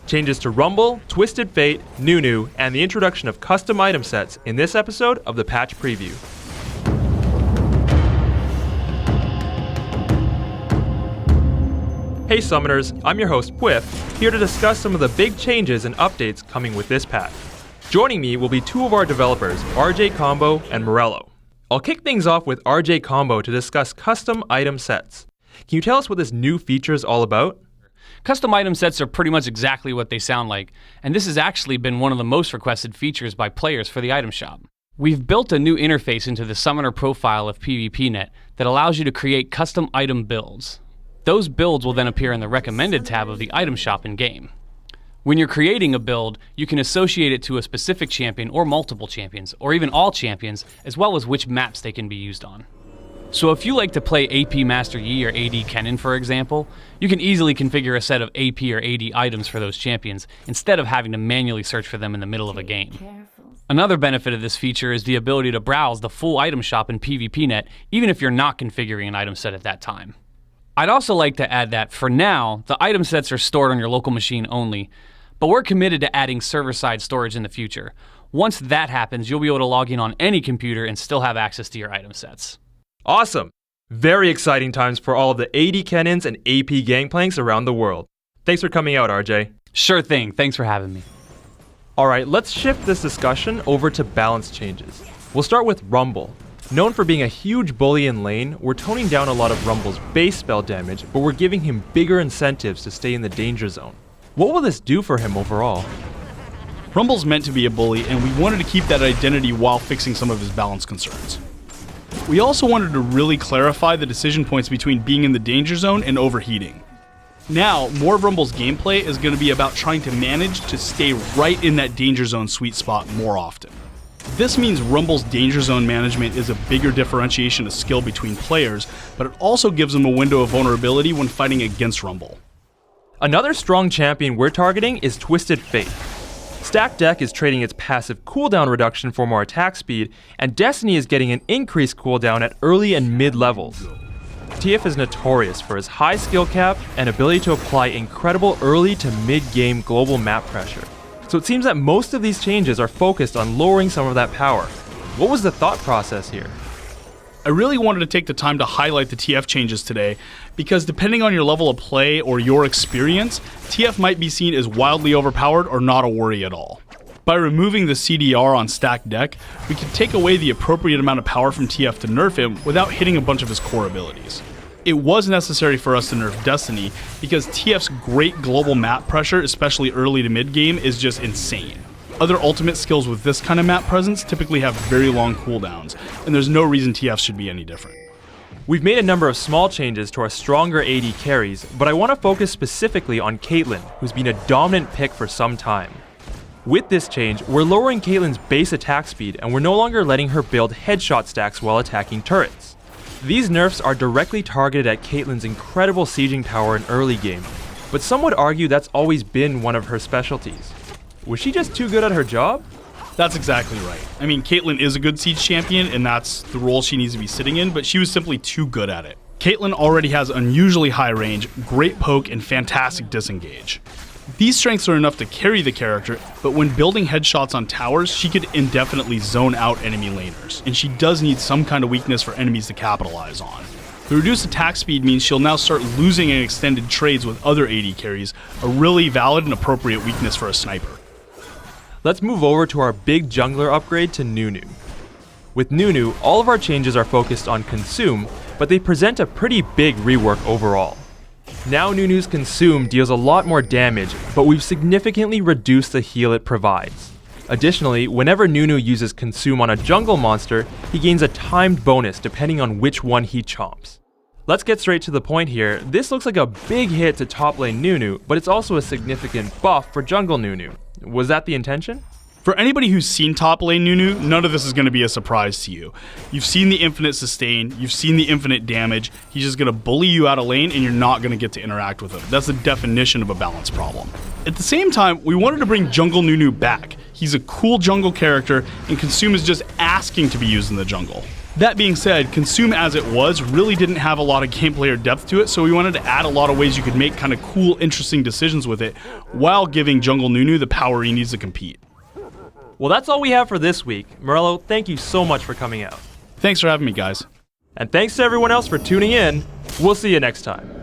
changes to Rumble, Twisted Fate, Nunu, and the introduction of custom item sets in this episode of the Patch Preview. Hey Summoners, I'm your host Quiff, here to discuss some of the big changes and updates coming with this patch. Joining me will be two of our developers, RJ Combo and Morello. I'll kick things off with RJ Combo to discuss custom item sets. Can you tell us what this new feature is all about? Custom item sets are pretty much exactly what they sound like, and this has actually been one of the most requested features by players for the item shop. We've built a new interface into the Summoner profile of PvPnet that allows you to create custom item builds. Those builds will then appear in the recommended tab of the item shop in-game. When you're creating a build, you can associate it to a specific champion or multiple champions, or even all champions, as well as which maps they can be used on. So if you like to play AP Master Yi or AD Kennen, for example, you can easily configure a set of AP or AD items for those champions, instead of having to manually search for them in the middle of a game. Another benefit of this feature is the ability to browse the full item shop in PvPnet, even if you're not configuring an item set at that time. I'd also like to add that, for now, the item sets are stored on your local machine only, but we're committed to adding server-side storage in the future. Once that happens, you'll be able to log in on any computer and still have access to your item sets. Awesome! Very exciting times for all of the AD Kennens and AP Gangplanks around the world. Thanks for coming out, RJ. Sure thing, thanks for having me. Alright, let's shift this discussion over to balance changes. We'll start with Rumble. Known for being a huge bully in lane, we're toning down a lot of Rumble's base spell damage, but we're giving him bigger incentives to stay in the danger zone. What will this do for him overall? Rumble's meant to be a bully, and we wanted to keep that identity while fixing some of his balance concerns. We also wanted to really clarify the decision points between being in the danger zone and overheating. Now, more of Rumble's gameplay is going to be about trying to manage to stay right in that danger zone sweet spot more often. This means Rumble's danger zone management is a bigger differentiation of skill between players, but it also gives him a window of vulnerability when fighting against Rumble. Another strong champion we're targeting is Twisted Fate. Stack Deck is trading its passive cooldown reduction for more attack speed, and Destiny is getting an increased cooldown at early and mid levels. TF is notorious for his high skill cap and ability to apply incredible early to mid-game global map pressure. So it seems that most of these changes are focused on lowering some of that power. What was the thought process here? I really wanted to take the time to highlight the TF changes today, because depending on your level of play or your experience, TF might be seen as wildly overpowered or not a worry at all. By removing the CDR on Stack Deck, we could take away the appropriate amount of power from TF to nerf him without hitting a bunch of his core abilities. It was necessary for us to nerf Destiny, because TF's great global map pressure, especially early to mid game, is just insane. Other ultimate skills with this kind of map presence typically have very long cooldowns, and there's no reason TF should be any different. We've made a number of small changes to our stronger AD carries, but I want to focus specifically on Caitlyn, who's been a dominant pick for some time. With this change, we're lowering Caitlyn's base attack speed, and we're no longer letting her build headshot stacks while attacking turrets. These nerfs are directly targeted at Caitlyn's incredible sieging power in early game, but some would argue that's always been one of her specialties. Was she just too good at her job? That's exactly right. I mean, Caitlyn is a good siege champion, and that's the role she needs to be sitting in, but she was simply too good at it. Caitlyn already has unusually high range, great poke, and fantastic disengage. These strengths are enough to carry the character, but when building headshots on towers, she could indefinitely zone out enemy laners, and she does need some kind of weakness for enemies to capitalize on. The reduced attack speed means she'll now start losing in extended trades with other AD carries, a really valid and appropriate weakness for a sniper. Let's move over to our big jungler upgrade to Nunu. With Nunu, all of our changes are focused on consume, but they present a pretty big rework overall. Now Nunu's consume deals a lot more damage, but we've significantly reduced the heal it provides. Additionally, whenever Nunu uses consume on a jungle monster, he gains a timed bonus depending on which one he chomps. Let's get straight to the point here. This looks like a big hit to top lane Nunu, but it's also a significant buff for jungle Nunu. Was that the intention? For anybody who's seen top lane Nunu, none of this is going to be a surprise to you. You've seen the infinite sustain, you've seen the infinite damage, he's just going to bully you out of lane and you're not going to get to interact with him. That's the definition of a balance problem. At the same time, we wanted to bring jungle Nunu back. He's a cool jungle character, and consume is just asking to be used in the jungle. That being said, Consume as it was really didn't have a lot of gameplay or depth to it, so we wanted to add a lot of ways you could make kind of cool, interesting decisions with it, while giving Jungle Nunu the power he needs to compete. Well, that's all we have for this week. Morello, thank you so much for coming out. Thanks for having me, guys. And thanks to everyone else for tuning in. We'll see you next time.